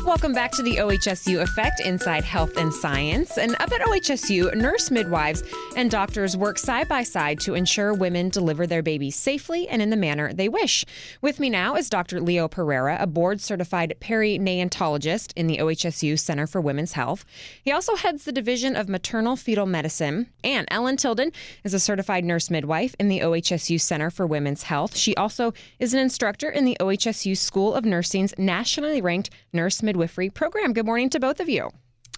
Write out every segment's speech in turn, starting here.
Welcome back to the OHSU Effect Inside Health and Science. And up at OHSU, nurse midwives and doctors work side by side to ensure women deliver their babies safely and in the manner they wish. With me now is Dr. Leo Pereira, a board-certified perinatologist in the OHSU Center for Women's Health. He also heads the Division of Maternal Fetal Medicine. And Ellen Tilden is a certified nurse midwife in the OHSU Center for Women's Health. She also is an instructor in the OHSU School of Nursing's nationally ranked nurse midwifery program. Good morning to both of you.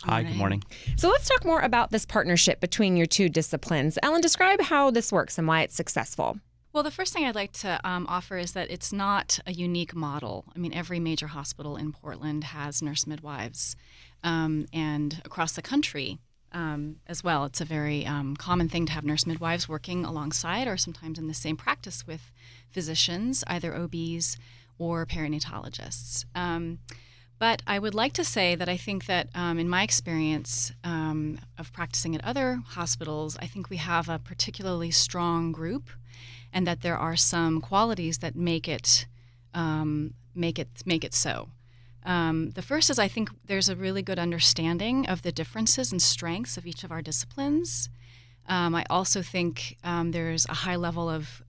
Hi, good morning. So let's talk more about this partnership between your two disciplines. Ellen, describe how this works and why it's successful. Well, the first thing I'd like to offer is that it's not a unique model. I mean, every major hospital in Portland has nurse midwives, and across the country as well. It's a very common thing to have nurse midwives working alongside or sometimes in the same practice with physicians, either OBs or perinatologists. But I would like to say that I think that in my experience of practicing at other hospitals, I think we have a particularly strong group, and that there are some qualities that make it so. The first is I think there's a really good understanding of the differences and strengths of each of our disciplines. I also think there's a high level of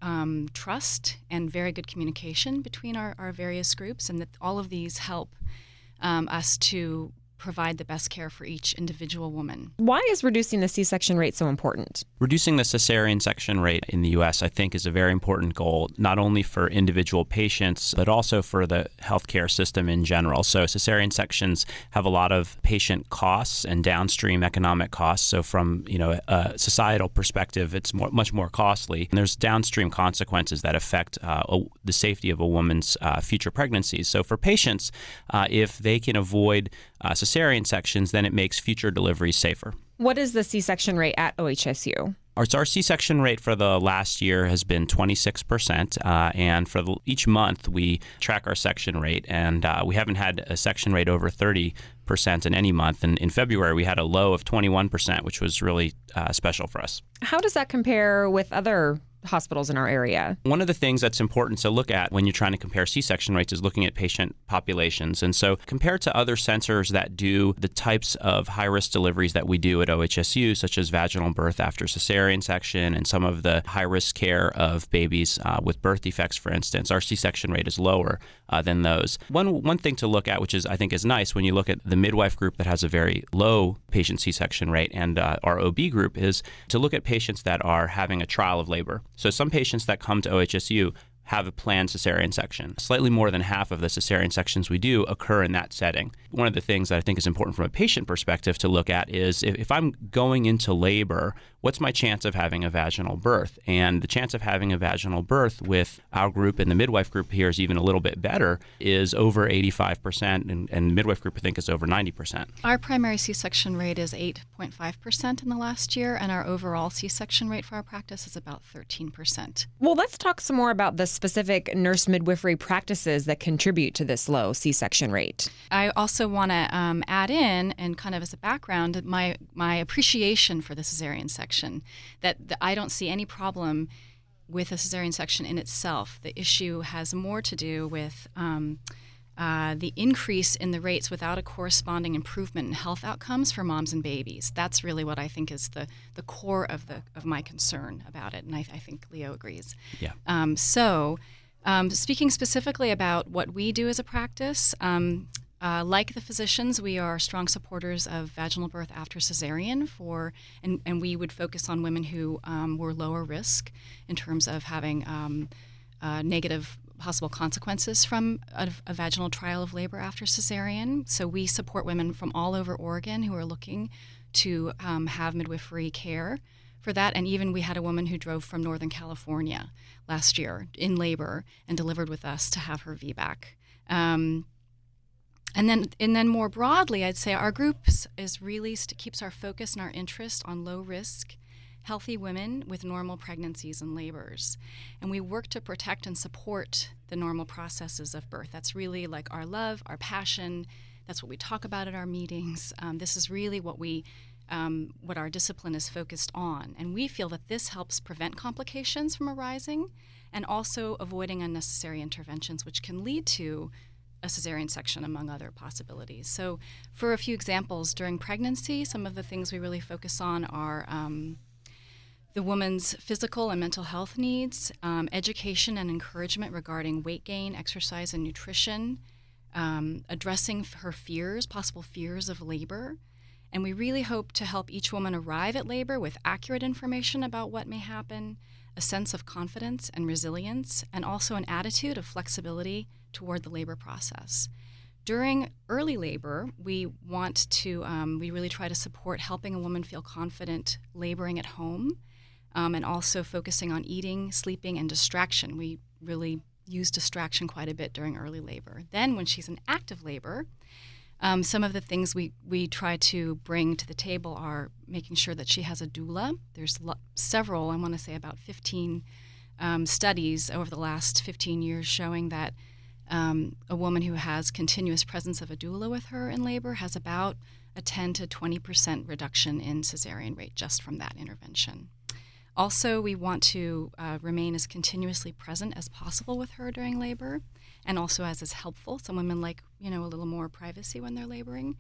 trust and very good communication between our various groups, and that all of these help us to provide the best care for each individual woman. Why is reducing the C-section rate so important? Reducing the cesarean section rate in the U.S., I think, is a very important goal, not only for individual patients, but also for the healthcare system in general. So cesarean sections have a lot of patient costs and downstream economic costs. So from a societal perspective, it's much more costly. And there's downstream consequences that affect the safety of a woman's future pregnancies. So for patients, if they can avoid cesarean sections, then it makes future deliveries safer. What is the C-section rate at OHSU? Our C-section rate for the last year has been 26%, and for each month we track our section rate, and we haven't had a section rate over 30% in any month. And in February we had a low of 21%, which was really special for us. How does that compare with other hospitals in our area? One of the things that's important to look at when you're trying to compare C-section rates is looking at patient populations. And so compared to other centers that do the types of high-risk deliveries that we do at OHSU, such as vaginal birth after cesarean section and some of the high-risk care of babies with birth defects, for instance, our C-section rate is lower than those. One thing to look at, which I think is nice when you look at the midwife group that has a very low patient C-section rate and our OB group, is to look at patients that are having a trial of labor. So some patients that come to OHSU have a planned cesarean section. Slightly more than half of the cesarean sections we do occur in that setting. One of the things that I think is important from a patient perspective to look at is if I'm going into labor, what's my chance of having a vaginal birth? And the chance of having a vaginal birth with our group and the midwife group here is even a little bit better, is over 85%, and the midwife group I think is over 90%. Our primary C-section rate is 8.5% in the last year, and our overall C-section rate for our practice is about 13%. Well, let's talk some more about the specific nurse midwifery practices that contribute to this low C-section rate. I also want to add in, and kind of as a background, my appreciation for the cesarean section, that I don't see any problem with a cesarean section in itself. The issue has more to do with the increase in the rates without a corresponding improvement in health outcomes for moms and babies. That's really what I think is the core of my concern about it, and I think Leo agrees. Yeah. Speaking specifically about what we do as a practice, like the physicians, we are strong supporters of vaginal birth after cesarean and we would focus on women who were lower risk in terms of having negative possible consequences from a vaginal trial of labor after cesarean. So we support women from all over Oregon who are looking to have midwifery care for that. And even we had a woman who drove from Northern California last year in labor and delivered with us to have her VBAC. And then more broadly, I'd say our group is really keeps our focus and our interest on low risk, healthy women with normal pregnancies and labors. And we work to protect and support the normal processes of birth. That's really like our love, our passion. That's what we talk about at our meetings. This is really what our discipline is focused on. And we feel that this helps prevent complications from arising and also avoiding unnecessary interventions, which can lead to a cesarean section, among other possibilities. So for a few examples, during pregnancy, some of the things we really focus on are the woman's physical and mental health needs, education and encouragement regarding weight gain, exercise, and nutrition, addressing her fears, possible fears of labor. And we really hope to help each woman arrive at labor with accurate information about what may happen, a sense of confidence and resilience, and also an attitude of flexibility toward the labor process. During early labor, we really try to support helping a woman feel confident laboring at home, and also focusing on eating, sleeping, and distraction. We really use distraction quite a bit during early labor. Then when she's in active labor, some of the things we try to bring to the table are making sure that she has a doula. There's several, I want to say about 15 studies over the last 15 years showing that a woman who has continuous presence of a doula with her in labor has about a 10 to 20% reduction in cesarean rate just from that intervention. Also, we want to remain as continuously present as possible with her during labor, and also as is helpful. Some women like, a little more privacy when they're laboring.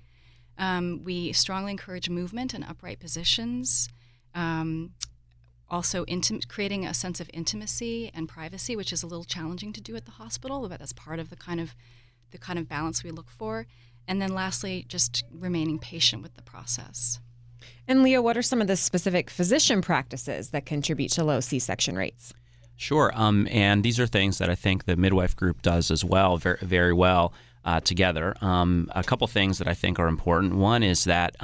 We strongly encourage movement and upright positions. Also, creating a sense of intimacy and privacy, which is a little challenging to do at the hospital, but that's part of the kind of balance we look for. And then lastly, just remaining patient with the process. And Leah, what are some of the specific physician practices that contribute to low C-section rates? Sure. And these are things that I think the midwife group does as well, very, very well together. A couple things that I think are important. One is that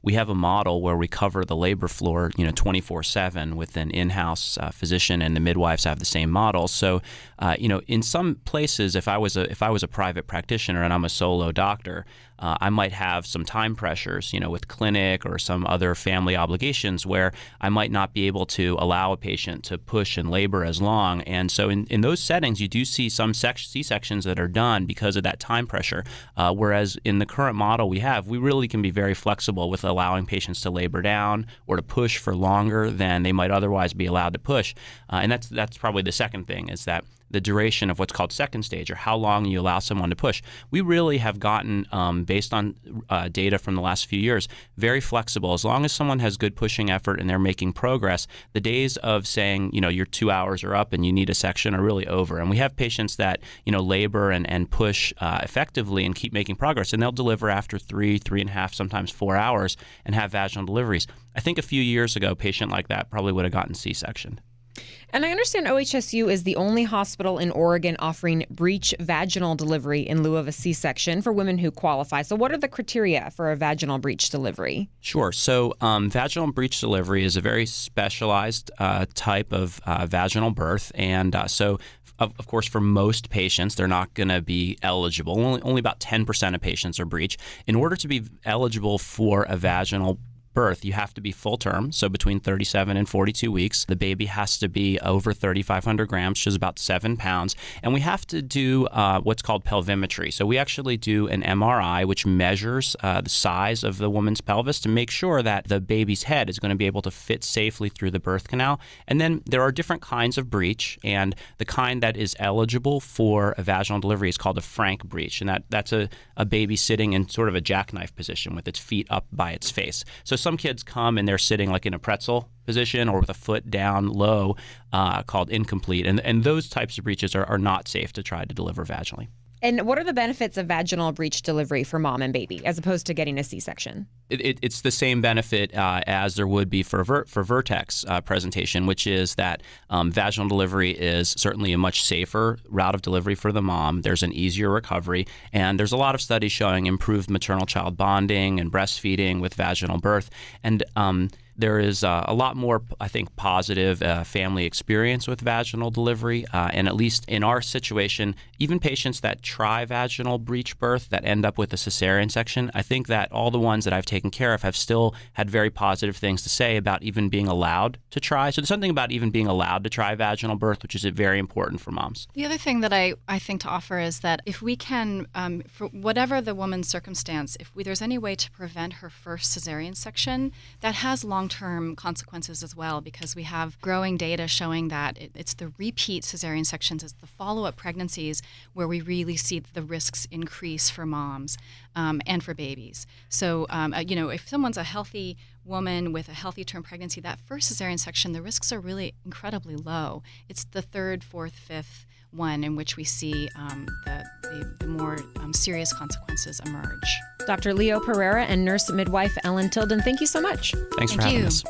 we have a model where we cover the labor floor, 24/7 with an in-house physician, and the midwives have the same model. So, in some places, if I was a private practitioner and I'm a solo doctor, I might have some time pressures, with clinic or some other family obligations where I might not be able to allow a patient to push and labor as long. And so in those settings, you do see some C-sections that are done because of that time pressure. Whereas in the current model we really can be very flexible with allowing patients to labor down or to push for longer than they might otherwise be allowed to push. And that's probably the second thing, is that the duration of what's called second stage, or how long you allow someone to push. We really have gotten, based on data from the last few years, very flexible. As long as someone has good pushing effort and they're making progress, the days of saying, your 2 hours are up and you need a section are really over. And we have patients that, labor and push effectively and keep making progress, and they'll deliver after 3.5, sometimes 4 hours and have vaginal deliveries. I think a few years ago, a patient like that probably would have gotten C-sectioned. And I understand OHSU is the only hospital in Oregon offering breech vaginal delivery in lieu of a C-section for women who qualify. So what are the criteria for a vaginal breech delivery? Sure. So vaginal breech delivery is a very specialized type of vaginal birth. And of course, for most patients, they're not going to be eligible. Only about 10% of patients are breech. In order to be eligible for a vaginal birth, you have to be full term, so between 37 and 42 weeks. The baby has to be over 3,500 grams, which is about 7 pounds. And we have to do what's called pelvimetry. So we actually do an MRI, which measures the size of the woman's pelvis to make sure that the baby's head is going to be able to fit safely through the birth canal. And then there are different kinds of breech, and the kind that is eligible for a vaginal delivery is called a frank breech. And that's a baby sitting in sort of a jackknife position with its feet up by its face. So some kids come and they're sitting like in a pretzel position or with a foot down low, called incomplete. And those types of breeches are not safe to try to deliver vaginally. And what are the benefits of vaginal breech delivery for mom and baby as opposed to getting a C-section? It's the same benefit as there would be for Vertex presentation, which is that vaginal delivery is certainly a much safer route of delivery for the mom. There's an easier recovery, and there's a lot of studies showing improved maternal-child bonding and breastfeeding with vaginal birth. And there is a lot more, I think, positive family experience with vaginal delivery. And at least in our situation, even patients that try vaginal breech birth that end up with a cesarean section, I think that all the ones that I've taken care of have still had very positive things to say about even being allowed to try. So there's something about even being allowed to try vaginal birth, which is very important for moms. The other thing that I think to offer is that if we can, for whatever the woman's circumstance, if there's any way to prevent her first cesarean section, that has long-term long-term consequences as well, because we have growing data showing that it's the repeat cesarean sections, it's the follow-up pregnancies where we really see the risks increase for moms and for babies. So, if someone's a healthy woman with a healthy term pregnancy, that first cesarean section, the risks are really incredibly low. It's the third, fourth, fifth one in which we see the more serious consequences emerge. Dr. Leo Pereira and nurse midwife Ellen Tilden, thank you so much. Thanks for having us.